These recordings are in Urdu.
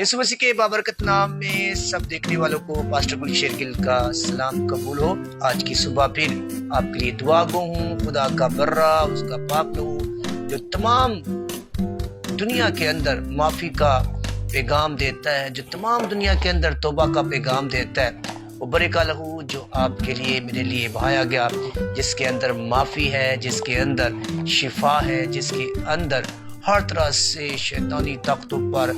یسوع مسیح کے بابرکت نام میں سب دیکھنے والوں کو پاسٹر گلشیر گل کا سلام قبول ہو۔ آج کی صبح پھر آپ کے لیے دعا گو ہوں، خدا کا برہ اس کا پاک لہو جو تمام دنیا کے اندر معافی کا پیغام دیتا ہے، جو تمام دنیا کے اندر توبہ کا پیغام دیتا ہے، وہ برے کا لہو جو آپ کے لیے میرے لیے بہایا گیا، جس کے اندر معافی ہے، جس کے اندر شفا ہے، جس کے اندر ہر طرح سے شیطانی طاقتوں پر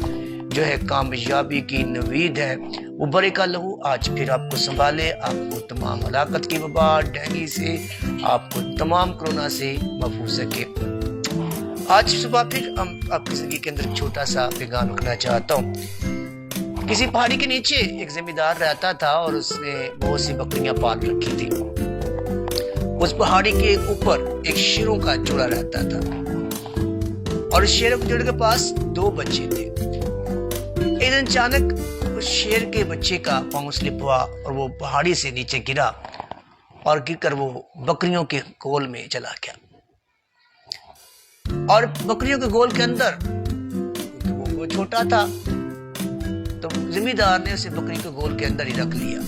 جو ہے کامیابی کی نوید ہے، وہ برے کا لہو آج پھر آپ کو سنبھالے، آپ کو تمام ہلاکت کی وبا ڈینگی سے، آپ کو تمام کرونا سے محفوظ رکھے۔ آج صبح پھر ہم آپ کی زندگی کے اندر ایک چھوٹا سا پیغام رکھنا چاہتا ہوں۔ کسی پہاڑی کے نیچے ایک زمیندار رہتا تھا اور اس نے بہت سی بکریاں پال رکھی تھی۔ اس پہاڑی کے اوپر ایک شیروں کا جوڑا رہتا تھا اور اس شیروں کے جوڑے کے پاس 2 بچے تھے۔ ایک دن اچانک اس شیر کے بچے کا پاؤں سلپ ہوا اور وہ پہاڑی سے نیچے گرا اور گر کر وہ بکریوں کے گول میں چلا گیا، اور بکریوں کے گول کے اندر وہ چھوٹا تھا تو زمیندار نے اسے بکری کے گول کے اندر ہی رکھ لیا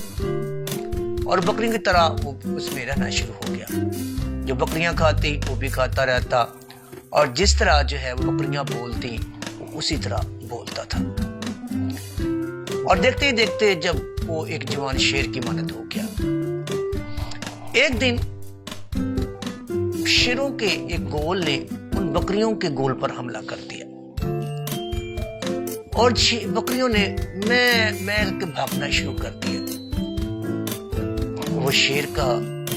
اور بکری کی طرح وہ اس میں رہنا شروع ہو گیا۔ جو بکریاں کھاتی وہ بھی کھاتا رہتا اور جس طرح جو ہے وہ بکریاں بولتی وہ اسی طرح بولتا تھا، اور دیکھتے ہی دیکھتے جب وہ ایک جوان شیر کی مانند ہو گیا۔ ایک دن شیروں کے ایک گول نے ان بکریوں کے گول پر حملہ کر دیا اور بکریوں نے میں کے بھاگنا شروع کر دیا۔ وہ شیر کا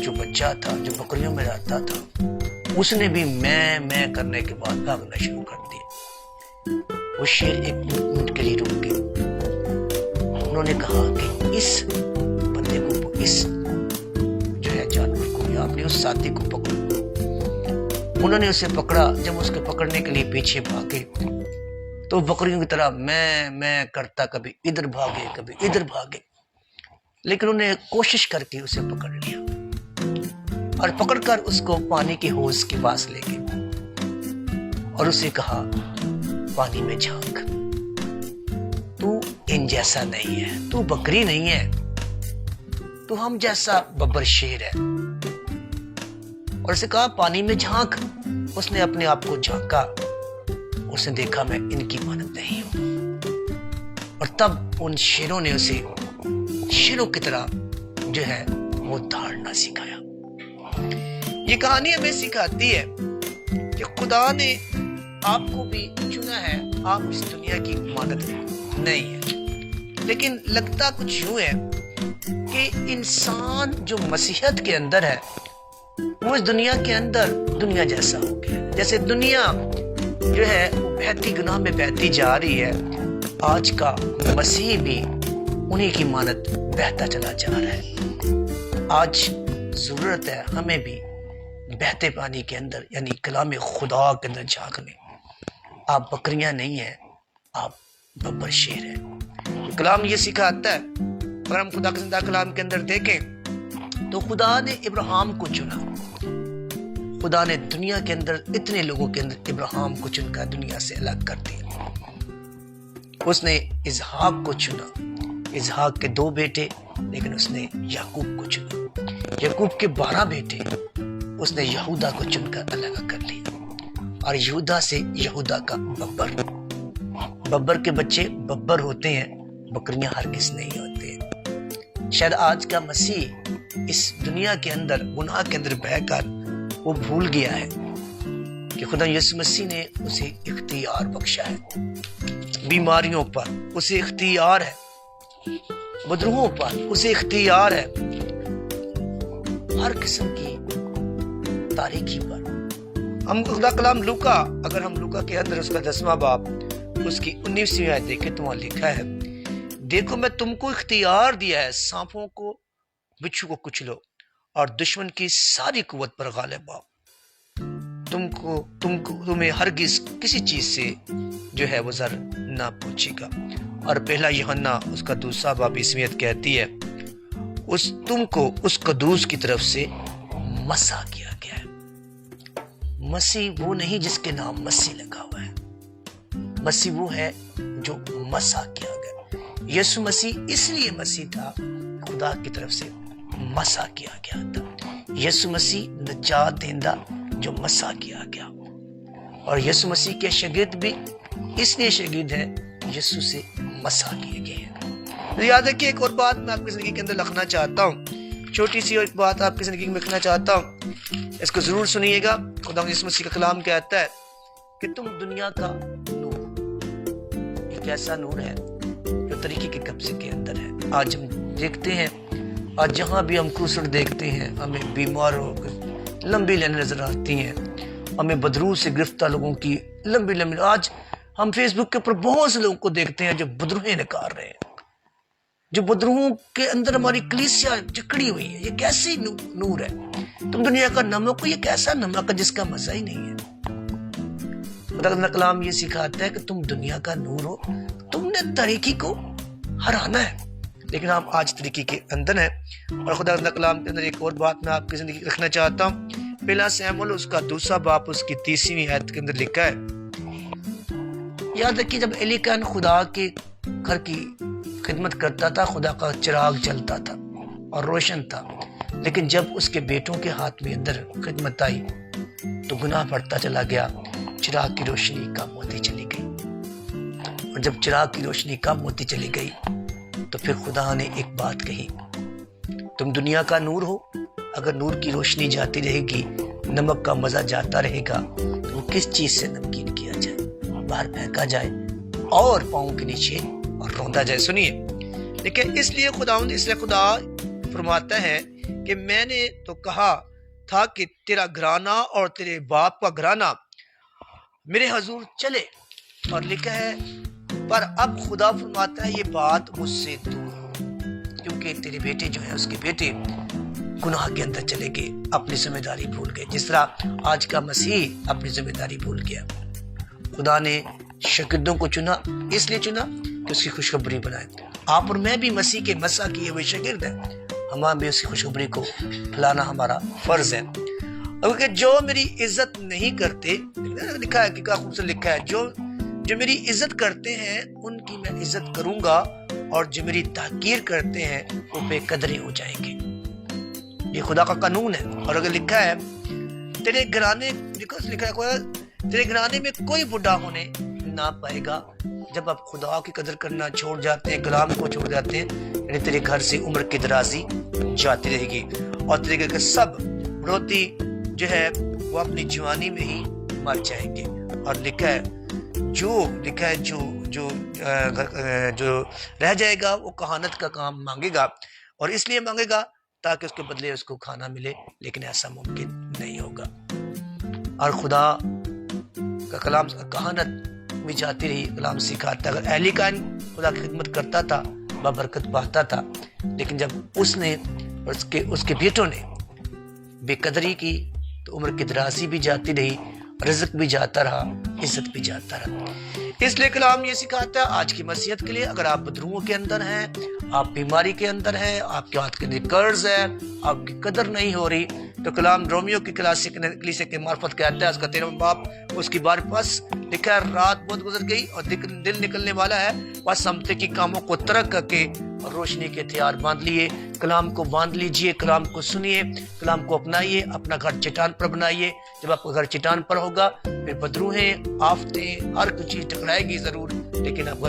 جو بچہ تھا جو بکریوں میں رہتا تھا اس نے بھی میں کرنے کے بعد بھاگنا شروع کر دیا۔ وہ شیر ایک منٹ کے لیے رک گئے۔ انہوں نے کہا کہ اس بندے کو، اس جو ہے جانور کو یا اپنے اس ساتھی کو پکڑو۔ انہوں نے اسے پکڑا۔ جب اس کے پکڑنے کے لیے پیچھے بھاگے تو بکریوں کی طرح میں کرتا کبھی ادھر بھاگے کبھی ادھر بھاگے، لیکن انہوں نے کوشش کر کے اسے پکڑ لیا اور پکڑ کر اس کو پانی کے حوض کے پاس لے گئے اور اسے کہا پانی میں جھانک، تو ان جیسا نہیں ہے، تو بکری نہیں ہے، تو ہم جیسا ببر شیر ہے۔ اور اسے کہا پانی میں جھانک۔ اس نے اپنے آپ کو جھانکا، اس نے دیکھا میں ان کی مانند نہیں ہوں، اور تب ان شیروں نے اسے شیروں کی طرح جو ہے وہ دھاڑنا سکھایا۔ یہ کہانی ہمیں سکھاتی ہے کہ خدا نے آپ کو بھی چنا ہے، آپ اس دنیا کی مانند نہیں ہے، لیکن لگتا کچھ یوں ہے کہ انسان جو مسیحیت کے اندر ہے وہ اس دنیا کے اندر دنیا جیسا ہو گیا۔ جیسے دنیا جو ہے وہ بہتی گناہ میں بہتی جا رہی ہے، آج کا مسیح بھی انہی کی مانند بہتا چلا جا رہا ہے۔ آج ضرورت ہے ہمیں بھی بہتے پانی کے اندر یعنی کلام خدا کے اندر جھانکنے۔ آپ بکریاں نہیں ہیں، آپ ببر شیر ہیں۔ کلام یہ سکھاتا ہے، اگر ہم خدا کے زندہ کلام کے اندر دیکھیں تو خدا نے ابراہیم کو چنا۔ خدا نے دنیا کے اندر اتنے لوگوں کے اندر ابراہیم کو چن کر دنیا سے الگ کر دیا۔ اس نے اسحاق کو چنا، اسحاق کے 2 بیٹے، لیکن اس نے یعقوب کو چنا۔ یعقوب کے 12 بیٹے، اس نے یہودا کو چن کر الگ کر لیا، اور یہودا سے یہودا کا ببر کے بچے ببر ہوتے ہیں، بکریاں ہرگز نہیں ہوتے ہیں۔ شاید آج کا مسیح اس دنیا کے اندر گناہ کے اندر بہ کر وہ بھول گیا ہے کہ خدا یسوع مسیح نے اسے اختیار بخشا ہے۔ بیماریوں پر اسے اختیار ہے، بدروہوں پر اسے اختیار ہے، ہر قسم کی تاریکی پر۔ ہم خدا کلام لوکا، اگر ہم لوکا کے اندر اس کا 10واں باب اس کی 19ویں آیت دیکھیں تو وہاں لکھا ہے، دیکھو میں تم کو اختیار دیا ہے، سانپوں کو بچھو کو کچلو اور دشمن کی ساری قوت پر غالب آؤ۔ تمہیں ہرگز کسی چیز سے جو ہے وہ ضر نہ پہنچے گا۔ اور پہلا یوحنا اس کا 2 باب 20 آیت کہتی ہے، تم کو اس قدوس کی طرف سے مسح کیا گیا ہے۔ مسیح وہ نہیں جس کے نام مسیح لگا ہوا ہے، مسیح وہ ہے جو مسح کیا گیا. یسوع مسیح اس لیے مسیح تھا، خدا کی طرف سے مسح کیا گیا تھا. یسوع مسیح نجات دہندہ جو مسح کیا گیا. اور یسوع مسیح کے شاگرد بھی اس لیے شاگرد ہیں، یسوع سے مسح کیے گئے ہیں. یاد رکھیے ایک اور بات میں آپ کی زندگی کے اندر لکھنا چاہتا ہوں، چھوٹی سی اور ایک بات آپ کی زندگی میں لکھنا چاہتا ہوں، اس کو ضرور سنیے گا. خدا یسوع مسیح کا کلام کہتا ہے کہ تم دنیا کا نور، ایک ایسا نور ہے جو طریقے کے قبضے کے اندر ہے. آج ہم دیکھتے ہیں، آج جہاں بھی ہم کروسر دیکھتے ہیں، ہمیں بیماروں لمبی لائنیں نظر آتی ہیں، ہمیں بدرو سے گرفتار لوگوں کی لمبی لمبی. آج ہم فیس بک کے اوپر بہت سے لوگوں کو دیکھتے ہیں جو بدروہیں نکال رہے ہیں، جو بدروہوں کے اندر ہماری کلیسیا جکڑی ہوئی ہے. یہ کیسی نور ہے؟ تم دنیا کا نمک ہو، یہ کیسا نمک ہے جس کا مزہ ہی نہیں ہے. خدا کا کلام یہ سکھاتا ہے کہ تم دنیا کا نور ہو، تم نے طریقی کو ہرانا ہے، لیکن ہم آج طریقے کے اندر ہیں. اور خدا کا کلام کے اندر ایک اور بات میں آپ کی زندگی رکھنا چاہتا ہوں. پہلا سیموئیل اس کا 2 باب اس کی 30 آیت کے اندر لکھا ہے. یاد رکھیے جب ایلی کہن خدا کے گھر کی خدمت کرتا تھا، خدا کا چراغ جلتا تھا اور روشن تھا، لیکن جب اس کے بیٹوں کے ہاتھ میں اندر خدمت آئی تو گناہ بڑھتا چلا گیا، چراغ کی روشنی کم ہوتی چلی گئی. اور جب چراغ کی روشنی کم ہوتی چلی گئی تو پھر خدا نے ایک بات کہی، تم دنیا کا نور ہو، اگر نور کی روشنی جاتی رہے گی، نمک کا مزہ جاتا رہے گا، تو وہ کس چیز سے نمکین کیا جائے، باہر پھینکا جائے اور پاؤں کے نیچے اور روندا جائے. سنیے، لیکن اس لیے خدا فرماتا ہے کہ میں نے تو کہا تھا کہ تیرا گھرانہ اور تیرے باپ کا گھرانہ میرے حضور چلے. اور لکھا ہے پر اب خدا فرماتا ہے یہ بات مجھ سے دور، کیونکہ تیرے بیٹے جو ہیں، اس کے بیٹے گناہ کے اندر چلے گئے، اپنی ذمہ داری بھول گئے، جس طرح آج کا مسیح اپنی ذمہ داری بھول گیا. خدا نے شاگردوں کو چنا، اس لیے چنا کہ اس کی خوشخبری بنائے. آپ اور میں بھی مسیح کے مسح کیے ہوئے شاگرد ہیں، ہمیں بھی اس کی خوشخبری کو پھیلانا ہمارا فرض ہے. کیونکہ جو میری عزت نہیں کرتے، لکھا ہے کہ کیا خوبصورت لکھا ہے، جو میری عزت کرتے ہیں ان کی میں عزت کروں گا، اور جو میری تحقیر کرتے ہیں وہ بے قدرے ہو جائیں گے. یہ خدا کا قانون ہے. اور اگر لکھا ہے تیرے گھرانے میں کوئی بوڑھا ہونے نہ پائے گا. جب آپ خدا کی قدر کرنا چھوڑ جاتے ہیں، کلام کو چھوڑ جاتے ہیں، یعنی تیرے گھر سے عمر کی درازی جاتی رہے گی، اور تیرے گھر کے سب بڑھوتی جو ہے وہ اپنی جوانی میں ہی مر جائیں گے. اور لکھا ہے جو رہ جائے گا وہ کہانت کا کام مانگے گا، اور اس لیے مانگے گا تاکہ اس کے بدلے اس کو کھانا ملے، لیکن ایسا ممکن نہیں ہوگا. اور خدا کا کلام کہانت میں جاتی رہی. کلام سکھاتا، اگر اہلی کائن خدا کی خدمت کرتا تھا، بابرکت پاتا تھا، لیکن جب اس نے اس کے بیٹوں نے بے قدری کی تو عمر کی درازی بھی جاتی رہی، رزق بھی جاتا رہا، عزت بھی جاتا رہا. اس لیے کلام یہ سکھاتا ہے آج کی مسیحت کے لیے، اگر آپ بدروؤں کے اندر ہیں، آپ بیماری کے اندر ہیں، آپ کے ہاتھ کے اندر قرض ہے، آپ کی قدر نہیں ہو رہی، تو کلام رومیو کی کلیسے کے معرفت کہتا ہے، اس کا 13واں باب اس کی 12 پس لکھا ہے، رات بہت گزر گئی اور دل نکلنے والا ہے، بس ہفتے کی کاموں کو ترک کر کے اور روشنی کے ہتھیار باندھ لیے. کلام کو باندھ لیجئے، کلام کو سنیے، کلام کو اپنائیے، اپنا گھر چٹان پر بنائیے. جب آپ کا گھر چٹان پر ہوگا پھر بدروہیں، آفتیں، ہر کوئی چیز ٹکرائے گی ضرور، لیکن آپ کا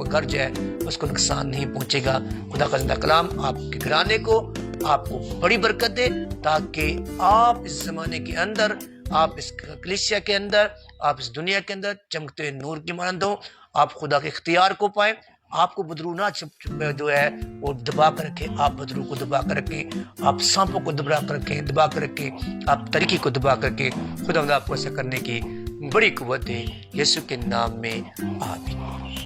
گھر جو ہے اس کو نقصان نہیں پہنچے گا. خدا کا زندہ کلام آپ کے گھرانے کو، آپ کو بڑی برکت دے، تاکہ آپ اس زمانے کے اندر، آپ اس کلیسیا کے اندر، آپ اس دنیا کے اندر چمکتے نور کی مانند ہوں. آپ خدا کے اختیار کو پائیں. آپ کو بدرو نہ جو ہے وہ دبا کر رکھیں، آپ بدرو کو دبا کر رکھیں، آپ سانپوں کو دبا کر رکھیں، آپ طریقے کو دبا کر کے خدا آپ کو ایسا کرنے کی بڑی قوت دے. یسوع کے نام میں آمین.